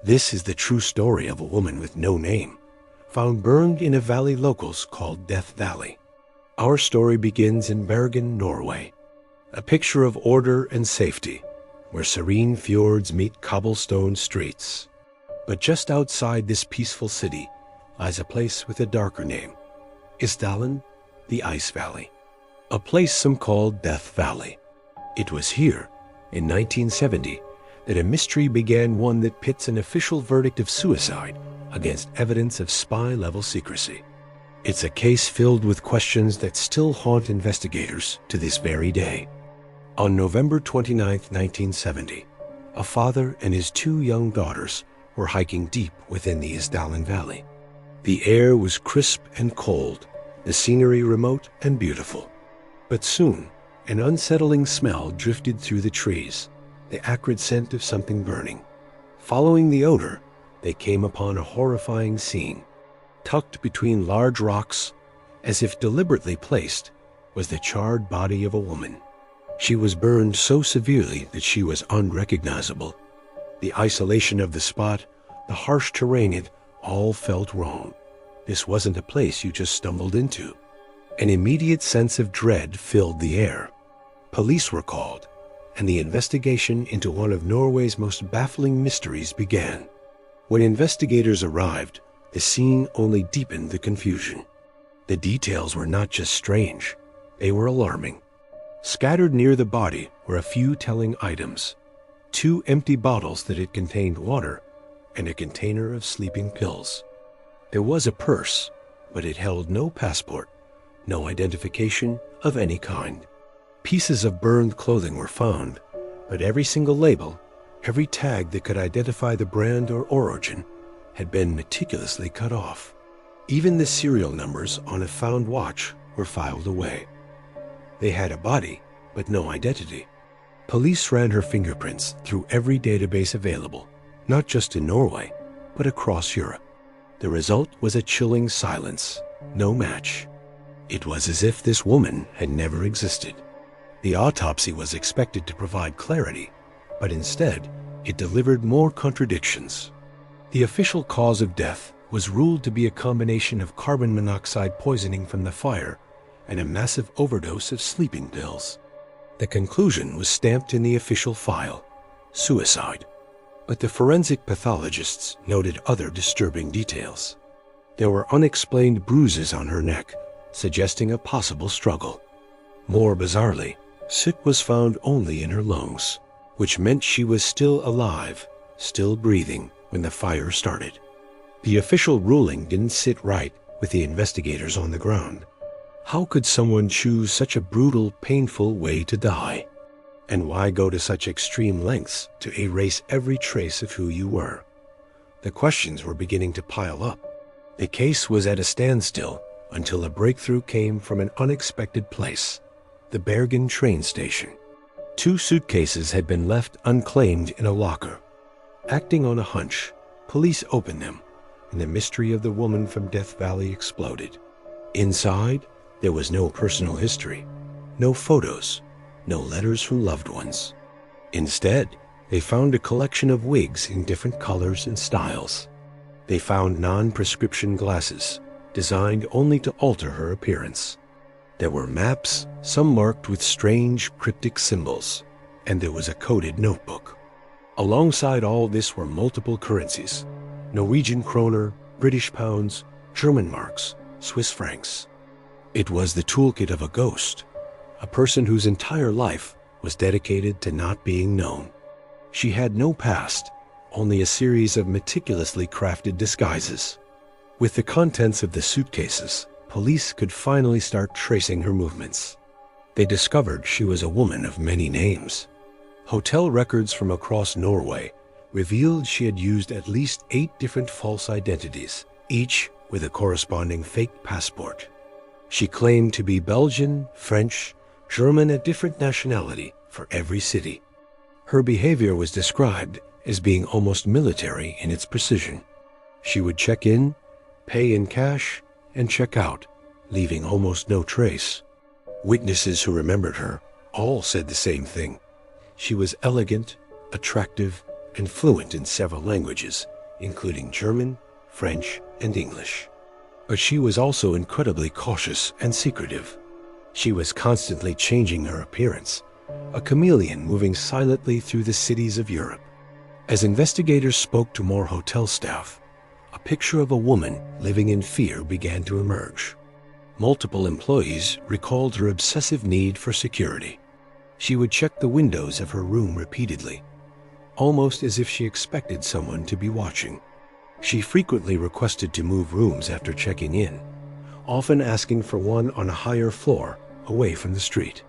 This is the true story of a woman with no name, found burned in a valley locals called Death Valley. Our story begins in Bergen, Norway, a picture of order and safety, where serene fjords meet cobblestone streets. But just outside this peaceful city lies a place with a darker name, Isdalen, the Ice Valley, a place some called Death Valley. It was here, in 1970, that a mystery began, one that pits an official verdict of suicide against evidence of spy-level secrecy. It's a case filled with questions that still haunt investigators to this very day. On November 29, 1970, a father and his two young daughters were hiking deep within the Isdalen Valley. The air was crisp and cold, the scenery remote and beautiful. But soon, an unsettling smell drifted through the trees, the acrid scent of something burning. Following the odor, they came upon a horrifying scene. Tucked between large rocks, as if deliberately placed, was the charred body of a woman. She was burned so severely that she was unrecognizable. The isolation of the spot, the harsh terrain, it all felt wrong. This wasn't a place you just stumbled into. An immediate sense of dread filled the air. Police were called, and the investigation into one of Norway's most baffling mysteries began. When investigators arrived, the scene only deepened the confusion. The details were not just strange, they were alarming. Scattered near the body were a few telling items: 2 empty bottles that had contained water and a container of sleeping pills. There was a purse, but it held no passport, no identification of any kind. Pieces of burned clothing were found, but every single label, every tag that could identify the brand or origin, had been meticulously cut off. Even the serial numbers on a found watch were filed away. They had a body, but no identity. Police ran her fingerprints through every database available, not just in Norway, but across Europe. The result was a chilling silence, no match. It was as if this woman had never existed. The autopsy was expected to provide clarity, but instead, it delivered more contradictions. The official cause of death was ruled to be a combination of carbon monoxide poisoning from the fire and a massive overdose of sleeping pills. The conclusion was stamped in the official file: suicide. But the forensic pathologists noted other disturbing details. There were unexplained bruises on her neck, suggesting a possible struggle. More bizarrely, soot was found only in her lungs, which meant she was still alive, still breathing when the fire started. The official ruling didn't sit right with the investigators on the ground. How could someone choose such a brutal, painful way to die? And why go to such extreme lengths to erase every trace of who you were? The questions were beginning to pile up. The case was at a standstill until a breakthrough came from an unexpected place: the Bergen train station. 2 suitcases had been left unclaimed in a locker. Acting on a hunch, police opened them, and the mystery of the woman from Death Valley exploded. Inside, there was no personal history, no photos, no letters from loved ones. Instead, they found a collection of wigs in different colors and styles. They found non-prescription glasses, designed only to alter her appearance. There were maps, some marked with strange, cryptic symbols, and there was a coded notebook. Alongside all this were multiple currencies: Norwegian kroner, British pounds, German marks, Swiss francs. It was the toolkit of a ghost, a person whose entire life was dedicated to not being known. She had no past, only a series of meticulously crafted disguises. With the contents of the suitcases, police could finally start tracing her movements. They discovered she was a woman of many names. Hotel records from across Norway revealed she had used at least 8 different false identities, each with a corresponding fake passport. She claimed to be Belgian, French, German, a different nationality for every city. Her behavior was described as being almost military in its precision. She would check in, pay in cash, and check out, leaving almost no trace. Witnesses who remembered her all said the same thing. She was elegant, attractive, and fluent in several languages, including German, French, and English. But she was also incredibly cautious and secretive. She was constantly changing her appearance, a chameleon moving silently through the cities of Europe. As investigators spoke to more hotel staff, a picture of a woman living in fear began to emerge. Multiple employees recalled her obsessive need for security. She would check the windows of her room repeatedly, almost as if she expected someone to be watching. She frequently requested to move rooms after checking in, often asking for one on a higher floor, away from the street.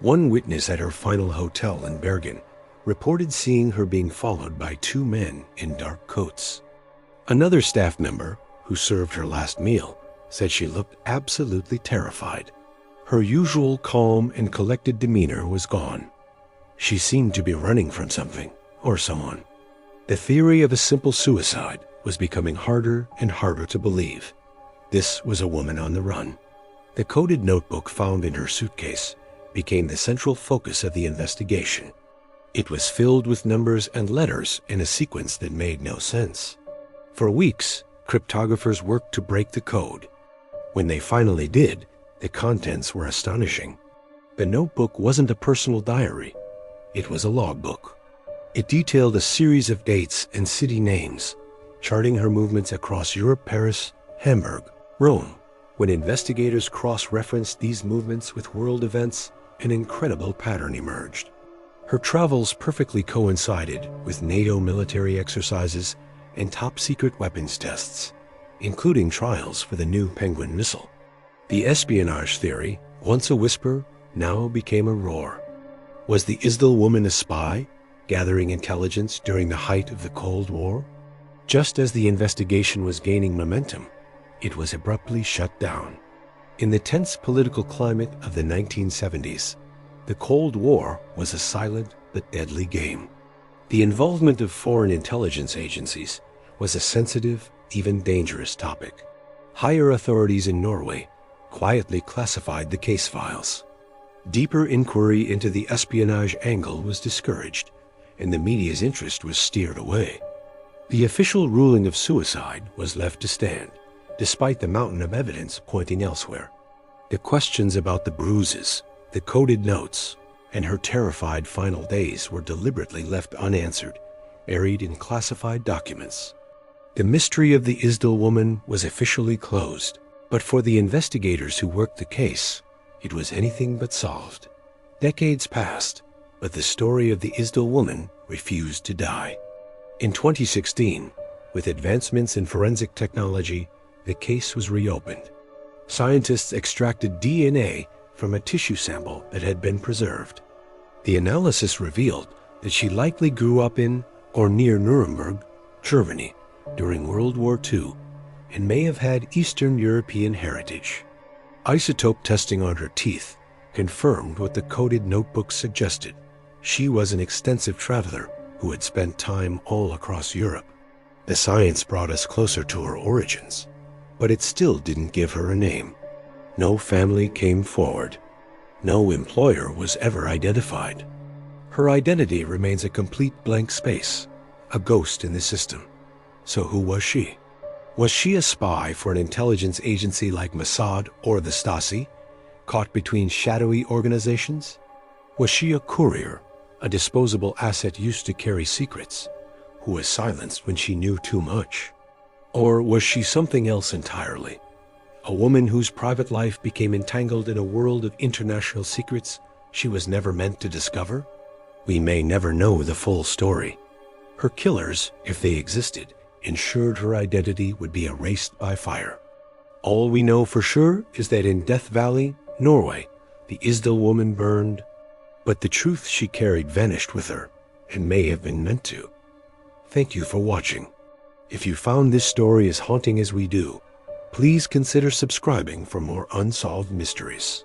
One witness at her final hotel in Bergen reported seeing her being followed by two men in dark coats. Another staff member, who served her last meal, said she looked absolutely terrified. Her usual calm and collected demeanor was gone. She seemed to be running from something or someone. The theory of a simple suicide was becoming harder and harder to believe. This was a woman on the run. The coded notebook found in her suitcase became the central focus of the investigation. It was filled with numbers and letters in a sequence that made no sense. For weeks, cryptographers worked to break the code. When they finally did, the contents were astonishing. The notebook wasn't a personal diary. It was a logbook. It detailed a series of dates and city names, charting her movements across Europe, Paris, Hamburg, Rome. When investigators cross-referenced these movements with world events, an incredible pattern emerged. Her travels perfectly coincided with NATO military exercises and top-secret weapons tests, including trials for the new Penguin missile. The espionage theory, once a whisper, now became a roar. Was the Isdal Woman a spy, gathering intelligence during the height of the Cold War? Just as the investigation was gaining momentum, it was abruptly shut down. In the tense political climate of the 1970s, the Cold War was a silent but deadly game. The involvement of foreign intelligence agencies was a sensitive, even dangerous topic. Higher authorities in Norway quietly classified the case files. Deeper inquiry into the espionage angle was discouraged, and the media's interest was steered away. The official ruling of suicide was left to stand, despite the mountain of evidence pointing elsewhere. The questions about the bruises, the coded notes, and her terrified final days were deliberately left unanswered, buried in classified documents. The mystery of the Isdal Woman was officially closed, but for the investigators who worked the case, it was anything but solved. Decades passed, but the story of the Isdal Woman refused to die. In 2016, with advancements in forensic technology, the case was reopened. Scientists extracted DNA from a tissue sample that had been preserved. The analysis revealed that she likely grew up in or near Nuremberg, Germany, during World War II, and may have had Eastern European heritage. Isotope testing on her teeth confirmed what the coded notebook suggested. She was an extensive traveler who had spent time all across Europe. The science brought us closer to her origins, but it still didn't give her a name. No family came forward. No employer was ever identified. Her identity remains a complete blank space, a ghost in the system. So who was she? Was she a spy for an intelligence agency like Mossad or the Stasi, caught between shadowy organizations? Was she a courier, a disposable asset used to carry secrets, who was silenced when she knew too much? Or was she something else entirely? A woman whose private life became entangled in a world of international secrets she was never meant to discover? We may never know the full story. Her killers, if they existed, ensured her identity would be erased by fire. All we know for sure is that in Death Valley, Norway, the Isdal Woman burned, but the truth she carried vanished with her, and may have been meant to. Thank you for watching. If you found this story as haunting as we do, please consider subscribing for more unsolved mysteries.